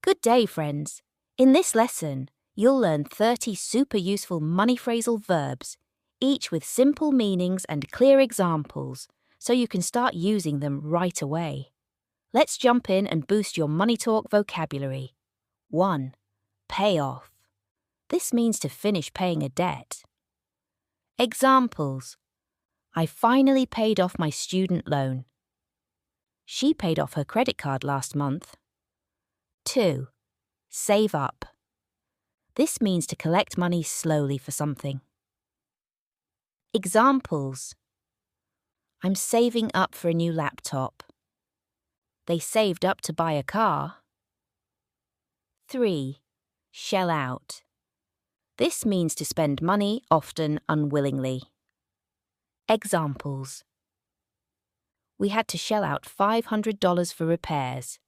Good day, friends. In this lesson, you'll learn 30 super useful money phrasal verbs, each with simple meanings and clear examples, so you can start using them right away. Let's jump in and boost your money talk vocabulary. 1. Pay off. This means to finish paying a debt. Examples. I finally paid off my student loan. She paid off her credit card last month. 2. Save up. This means to collect money slowly for something. Examples. I'm saving up for a new laptop. They saved up to buy a car. 3. Shell out. This means to spend money, often unwillingly. Examples. We had to shell out $500 for repairs.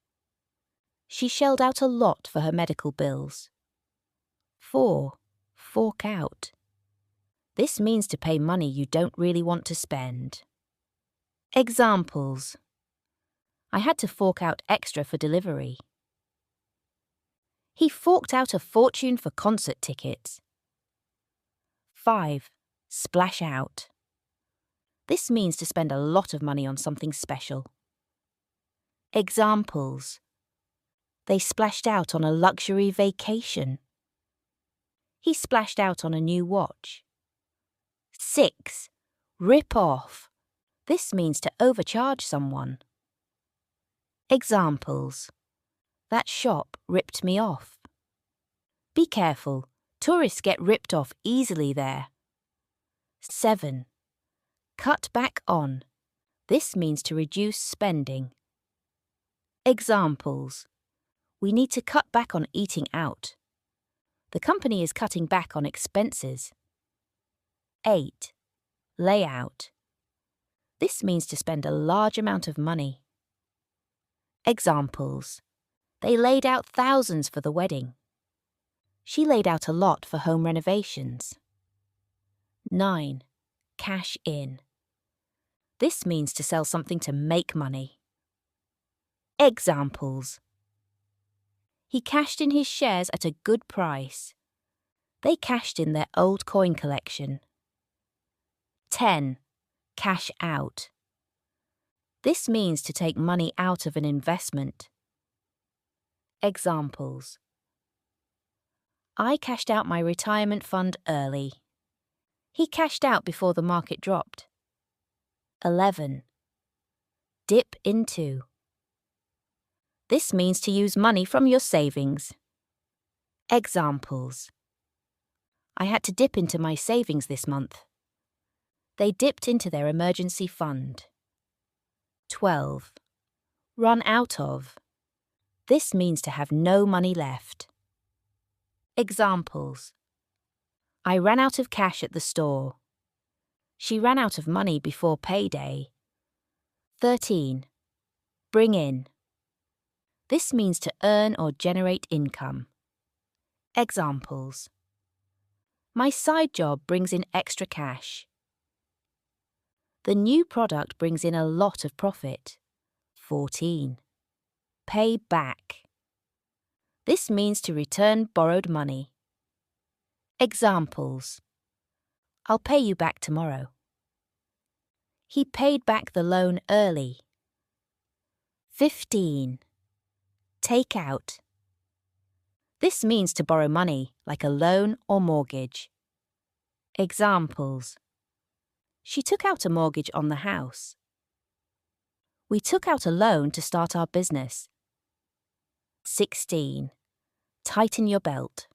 She shelled out a lot for her medical bills. 4. Fork out. This means to pay money you don't really want to spend. Examples. I had to fork out extra for delivery. He forked out a fortune for concert tickets. 5. Splash out. This means to spend a lot of money on something special. Examples. They splashed out on a luxury vacation. He splashed out on a new watch. 6. Rip off. This means to overcharge someone. Examples. That shop ripped me off. Be careful, tourists get ripped off easily there. 7. Cut back on. This means to reduce spending. Examples. We need to cut back on eating out. The company is cutting back on expenses. 8. Lay out. This means to spend a large amount of money. Examples. They laid out thousands for the wedding. She laid out a lot for home renovations. 9. Cash in. This means to sell something to make money. Examples. He cashed in his shares at a good price. They cashed in their old coin collection. 10. Cash out. This means to take money out of an investment. Examples. I cashed out my retirement fund early. He cashed out before the market dropped. 11. Dip into. This means to use money from your savings. Examples. I had to dip into my savings this month. They dipped into their emergency fund. 12. Run out of. This means to have no money left. Examples. I ran out of cash at the store. She ran out of money before payday. 13. Bring in. This means to earn or generate income. Examples. My side job brings in extra cash. The new product brings in a lot of profit. 14. Pay back. This means to return borrowed money. Examples. I'll pay you back tomorrow. He paid back the loan early. 15. Take out. This means to borrow money, like a loan or mortgage. Examples. She took out a mortgage on the house. We took out a loan to start our business. 16. Tighten your belt.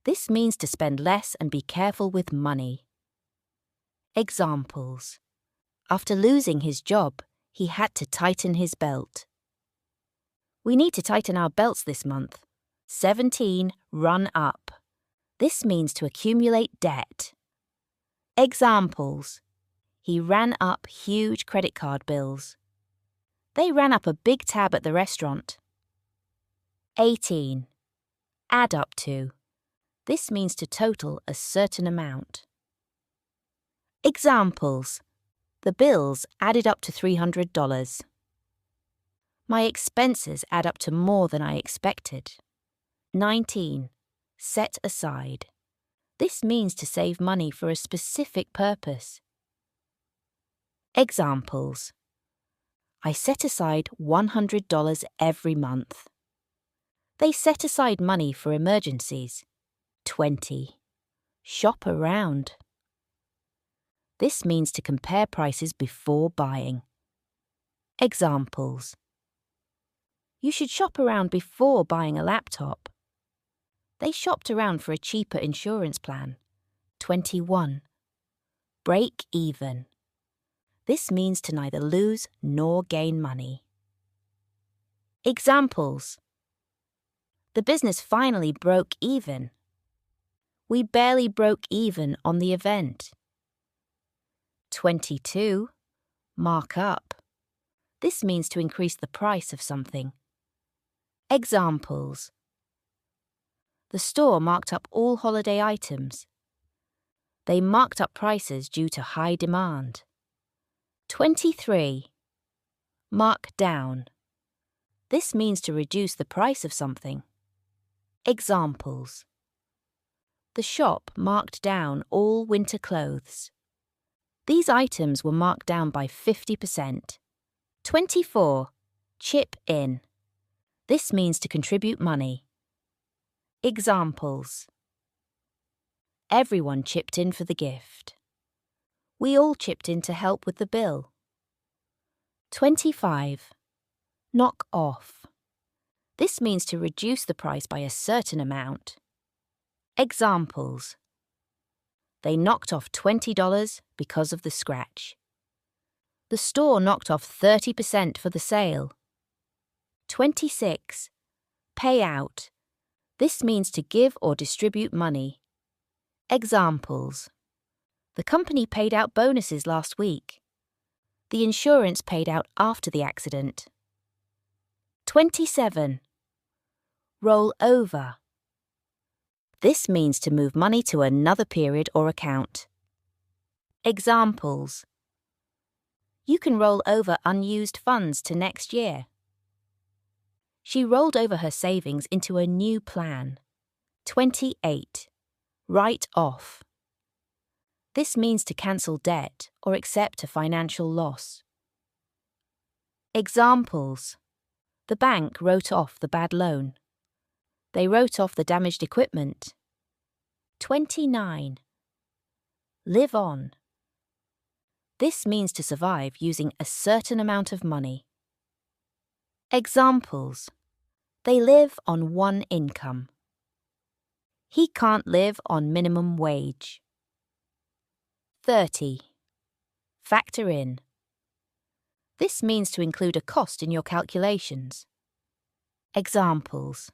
This means to spend less and be careful with money. Examples. After losing his job, he had to tighten his belt. We need to tighten our belts this month. 17. Run up. This means to accumulate debt. Examples. He ran up huge credit card bills. They ran up a big tab at the restaurant. 18. Add up to. This means to total a certain amount. Examples. The bills added up to $300. My expenses add up to more than I expected. 19. Set aside. This means to save money for a specific purpose. Examples. I set aside $100 every month. They set aside money for emergencies. 20. Shop around. This means to compare prices before buying. Examples. You should shop around before buying a laptop. They shopped around for a cheaper insurance plan. 21. Break even. This means to neither lose nor gain money. Examples. The business finally broke even. We barely broke even on the event. 22. Mark up. This means to increase the price of something. Examples. The store marked up all holiday items. They marked up prices due to high demand. 23. Mark down. This means to reduce the price of something. Examples. The shop marked down all winter clothes. These items were marked down by 50%. 24. Chip in. This means to contribute money. Examples. Everyone chipped in for the gift. We all chipped in to help with the bill. 25. Knock off. This means to reduce the price by a certain amount. Examples. They knocked off $20 because of the scratch. The store knocked off 30% for the sale. 26. Pay out. This means to give or distribute money. Examples. The company paid out bonuses last week. The insurance paid out after the accident. 27. Roll over. This means to move money to another period or account. Examples. You can roll over unused funds to next year. She rolled over her savings into a new plan. 28. Write off. This means to cancel debt or accept a financial loss. Examples. The bank wrote off the bad loan. They wrote off the damaged equipment. 29. Live on. This means to survive using a certain amount of money. Examples. They live on one income. He can't live on minimum wage. 30. Factor in. This means to include a cost in your calculations. Examples.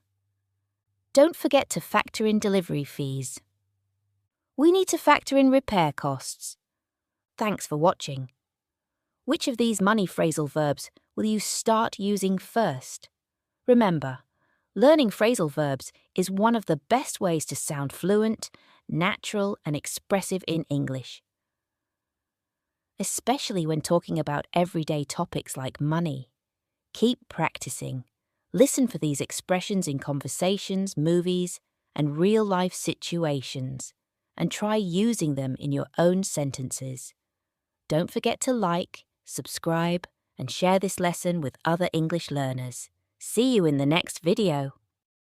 Don't forget to factor in delivery fees. We need to factor in repair costs. Thanks for watching. Which of these money phrasal verbs will you start using first? Remember, learning phrasal verbs is one of the best ways to sound fluent, natural, and expressive in English. Especially when talking about everyday topics like money. Keep practicing. Listen for these expressions in conversations, movies, and real-life situations, and try using them in your own sentences. Don't forget to like, subscribe, and share this lesson with other English learners. See you in the next video.